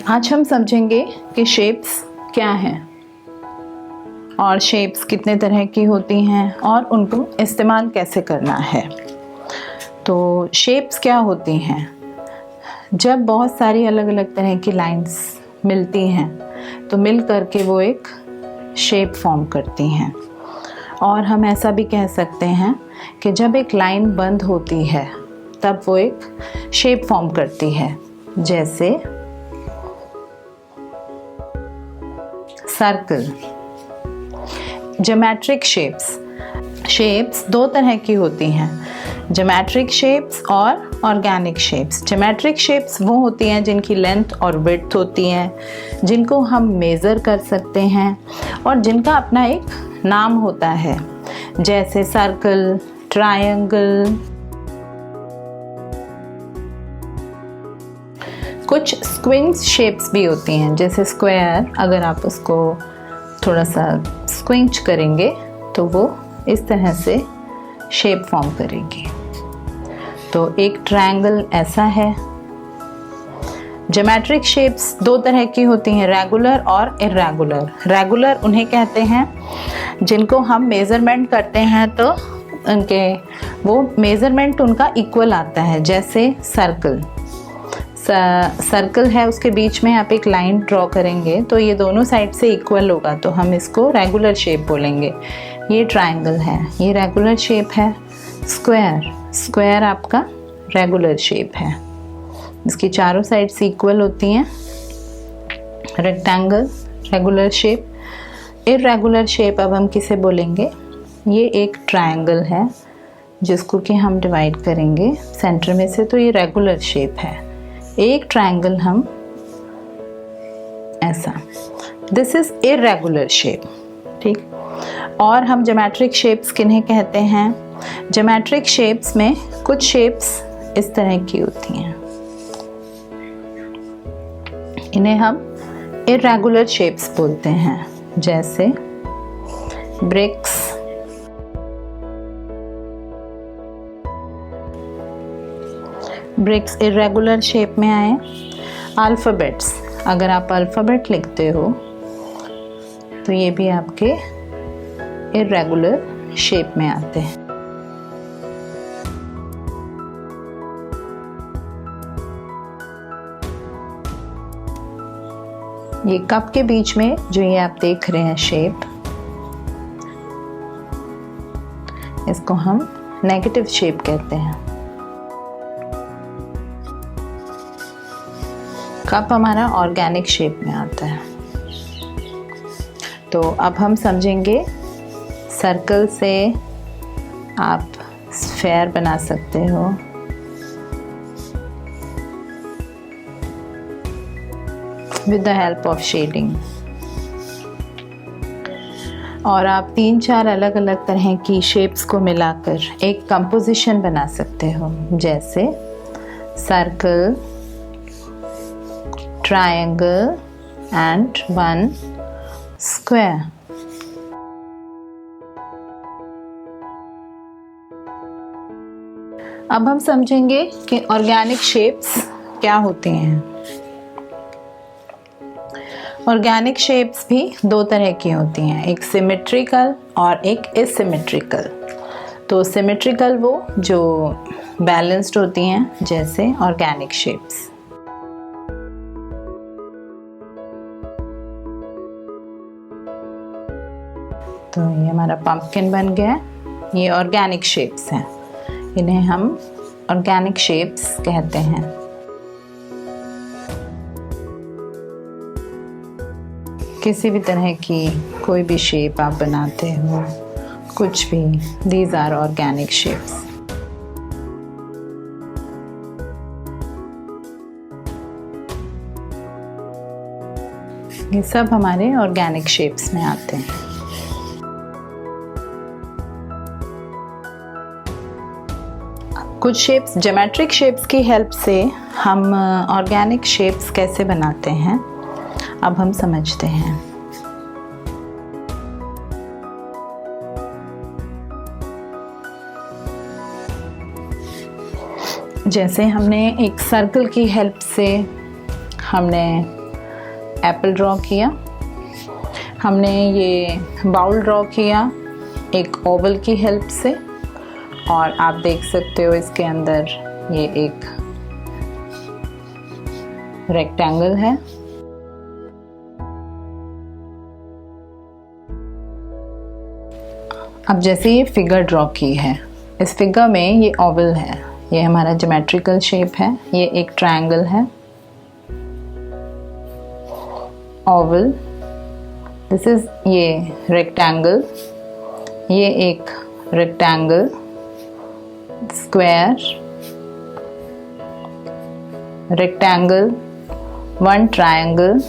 आज हम समझेंगे कि शेप्स क्या हैं और शेप्स कितने तरह की होती हैं और उनको इस्तेमाल कैसे करना है। तो शेप्स क्या होती हैं? जब बहुत सारी अलग अलग तरह की लाइंस मिलती हैं तो मिल करके वो एक शेप फॉर्म करती हैं। और हम ऐसा भी कह सकते हैं कि जब एक लाइन बंद होती है तब वो एक शेप फॉर्म करती है, जैसे सर्कल। ज्योमेट्रिक शेप्स दो तरह की होती हैं, ज्योमेट्रिक शेप्स और ऑर्गेनिक शेप्स। ज्योमेट्रिक शेप्स वो होती हैं जिनकी लेंथ और विड्थ होती हैं, जिनको हम मेज़र कर सकते हैं और जिनका अपना एक नाम होता है, जैसे सर्कल, ट्रायंगल। कुछ स्क्विंच शेप्स भी होती हैं, जैसे स्क्वायर। अगर आप उसको थोड़ा सा स्क्विंच करेंगे तो वो इस तरह से शेप फॉर्म करेगी। तो एक ट्रायंगल ऐसा है। ज्योमेट्रिक शेप्स दो तरह की होती हैं, रेगुलर और इर्रेगुलर। रेगुलर उन्हें कहते हैं जिनको हम मेज़रमेंट करते हैं तो वो मेज़रमेंट उनका इक्वल आता है, जैसे सर्कल। सर्कल है, उसके बीच में आप एक लाइन ड्रॉ करेंगे तो ये दोनों साइड से इक्वल होगा, तो हम इसको रेगुलर शेप बोलेंगे। ये ट्रायंगल है, ये रेगुलर शेप है। स्क्वायर आपका रेगुलर शेप है, इसकी चारों साइड्स इक्वल होती हैं। Rectangle regular shape. Irregular shape अब हम किसे बोलेंगे? ये एक ट्रायंगल है जिसको कि हम डिवाइड करेंगे सेंटर में से, तो ये रेगुलर शेप है। एक ट्रायंगल हम ऐसा, दिस इज इर्रेगुलर शेप। ठीक। और हम ज्योमेट्रिक शेप्स किन्हें कहते हैं? ज्योमेट्रिक शेप्स में कुछ शेप्स इस तरह की होती हैं, इन्हें हम इर्रेगुलर शेप्स बोलते हैं, जैसे ब्रिक्स, ब्रिक्स इर्रेगुलर शेप में आए। अल्फ़ाबेट्स, अगर आप अल्फ़ाबेट लिखते हो तो ये भी आपके इर्रेगुलर शेप में आते हैं। ये कप के बीच में जो ये आप देख रहे हैं शेप, इसको हम नेगेटिव शेप कहते हैं। कप हमारा ऑर्गेनिक शेप में आता है। तो अब हम समझेंगे सर्कल से आप स्फेयर बना सकते हो, with the help of shading. और आप 3-4 अलग अलग तरह की शेप्स को मिलाकर एक कंपोजिशन बना सकते हो, जैसे circle, triangle and one square। अब हम समझेंगे कि ऑर्गेनिक शेप्स क्या होती हैं। ऑर्गेनिक शेप्स भी दो तरह की होती हैं, एक सिमेट्रिकल और एक एसिमेट्रिकल। तो सिमेट्रिकल वो जो बैलेंस्ड होती हैं, जैसे ऑर्गेनिक शेप्स। तो ये हमारा पंपकिन बन गया, ये ऑर्गेनिक शेप्स हैं, इन्हें हम ऑर्गेनिक शेप्स कहते हैं। किसी भी तरह की कोई भी शेप आप बनाते हो, कुछ भी, दीज आर ऑर्गेनिक शेप्स। ये सब हमारे ऑर्गेनिक शेप्स में आते हैं। कुछ शेप्स, ज्योमेट्रिक शेप्स की हेल्प से हम ऑर्गेनिक शेप्स कैसे बनाते हैं, अब हम समझते हैं। जैसे हमने एक सर्कल की हेल्प से हमने एप्पल ड्रॉ किया, हमने ये बाउल ड्रॉ किया एक ओवल की हेल्प से, और आप देख सकते हो इसके अंदर ये एक रेक्टेंगल है। अब जैसे ये फिगर ड्रॉ की है, इस फिगर में ये ओवल है, ये हमारा ज्योमेट्रिकल शेप है, ये एक ट्रायंगल है, ओवल, दिस इज ये रेक्टेंगल, ये एक rectangle, square, rectangle, one triangle,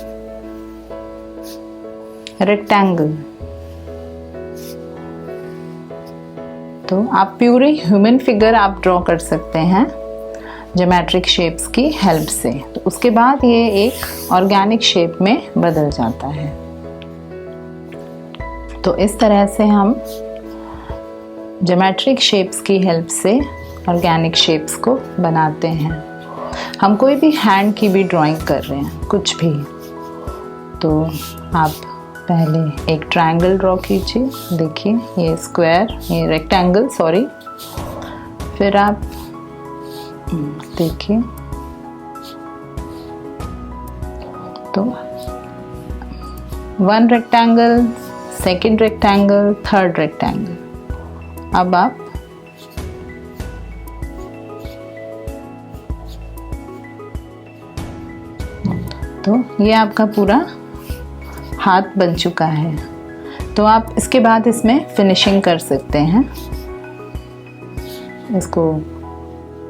rectangle. तो आप प्यूरे ह्यूमन फिगर आप ड्रॉ कर सकते हैं ज्योमेट्रिक शेप्स की हेल्प से। तो उसके बाद ये एक ऑर्गेनिक शेप में बदल जाता है। तो इस तरह से हम ज्योमेट्रिक शेप्स की हेल्प से ऑर्गेनिक शेप्स को बनाते हैं। हम कोई भी हैंड की भी ड्राइंग कर रहे हैं, कुछ भी, तो आप पहले एक ट्रायंगल ड्रॉ कीजिए, देखिए ये स्क्वायर, ये रेक्टेंगल सॉरी, फिर आप देखिए तो one rectangle, second rectangle, third rectangle. अब आप तो ये आपका पूरा हाथ बन चुका है। तो आप इसके बाद इसमें फिनिशिंग कर सकते हैं इसको।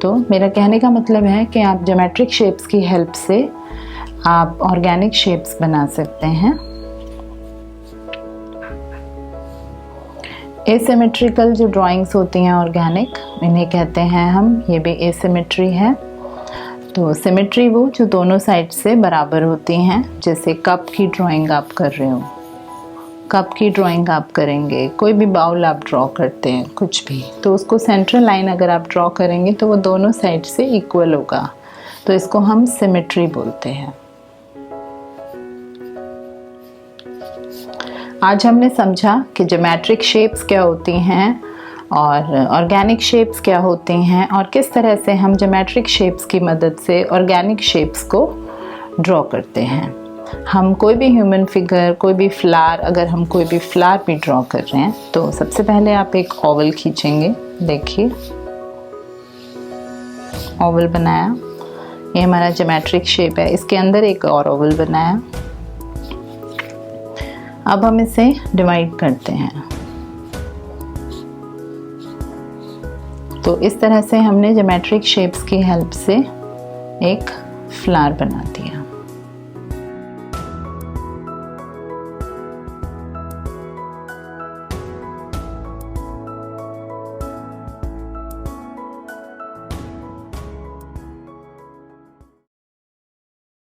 तो मेरा कहने का मतलब है कि आप ज्योमेट्रिक शेप्स की हेल्प से आप ऑर्गेनिक शेप्स बना सकते हैं। एसिमेट्रिकल जो ड्राइंग्स होती हैं ऑर्गेनिक, इन्हें कहते हैं हम, ये भी एसिमेट्री है। तो सिमेट्री वो जो दोनों साइड से बराबर होती हैं। जैसे कप की ड्राइंग आप कर रहे हो, कप की ड्राइंग आप करेंगे, कोई भी बाउल आप ड्रॉ करते हैं, कुछ भी, तो उसको सेंट्रल लाइन अगर आप ड्रॉ करेंगे तो वो दोनों साइड से इक्वल होगा, तो इसको हम सिमेट्री बोलते हैं। आज हमने समझा कि ज्योमेट्रिक शेप्स क्या होती हैं और ऑर्गेनिक शेप्स क्या होती हैं, और किस तरह से हम ज्योमेट्रिक शेप्स की मदद से ऑर्गेनिक शेप्स को ड्रॉ करते हैं। हम कोई भी ह्यूमन फिगर, कोई भी फ्लावर, अगर हम कोई भी फ्लावर भी ड्रॉ कर रहे हैं तो सबसे पहले आप एक ओवल खींचेंगे, देखिए ओवल बनाया, ये हमारा ज्योमेट्रिक शेप है, इसके अंदर एक और ओवल बनाया। अब हम इसे डिवाइड करते हैं। तो इस तरह से हमने ज्योमेट्रिक शेप्स की हेल्प से एक फ्लावर बना दिया।